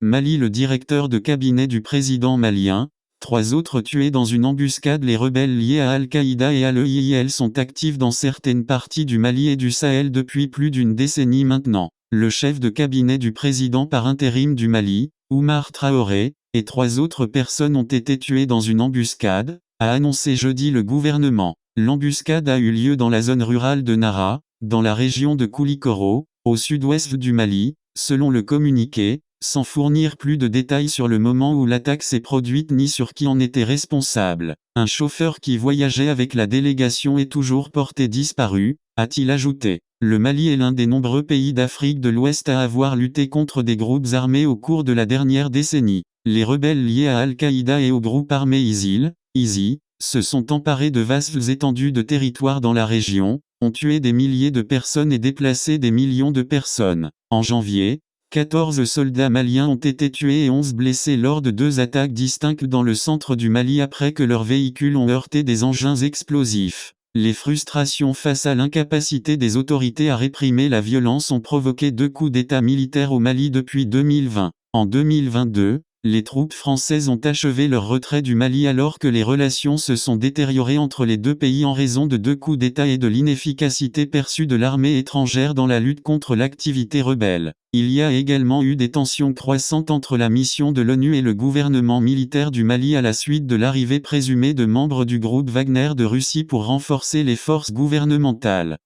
Mali. Le directeur de cabinet du président malien. 3 autres tués dans une embuscade. Les rebelles liés à Al-Qaïda et à l'EIIL sont actifs dans certaines parties du Mali et du Sahel depuis plus d'une décennie maintenant. Le chef de cabinet du président par intérim du Mali, Oumar Traoré, et 3 autres personnes ont été tuées dans une embuscade, a annoncé jeudi le gouvernement. L'embuscade a eu lieu dans la zone rurale de Nara, dans la région de Koulikoro, au sud-ouest du Mali, selon le communiqué, sans fournir plus de détails sur le moment où l'attaque s'est produite ni sur qui en était responsable. Un chauffeur qui voyageait avec la délégation est toujours porté disparu, a-t-il ajouté. Le Mali est l'un des nombreux pays d'Afrique de l'Ouest à avoir lutté contre des groupes armés au cours de la dernière décennie. Les rebelles liés à Al-Qaïda et au groupe armé ISI, se sont emparés de vastes étendues de territoire dans la région, ont tué des milliers de personnes et déplacé des millions de personnes. En janvier, 14 soldats maliens ont été tués et 11 blessés lors de 2 attaques distinctes dans le centre du Mali après que leurs véhicules ont heurté des engins explosifs. Les frustrations face à l'incapacité des autorités à réprimer la violence ont provoqué 2 coups d'État militaires au Mali depuis 2020. En 2022, les troupes françaises ont achevé leur retrait du Mali alors que les relations se sont détériorées entre les 2 pays en raison de 2 coups d'État et de l'inefficacité perçue de l'armée étrangère dans la lutte contre l'activité rebelle. Il y a également eu des tensions croissantes entre la mission de l'ONU et le gouvernement militaire du Mali à la suite de l'arrivée présumée de membres du groupe Wagner de Russie pour renforcer les forces gouvernementales.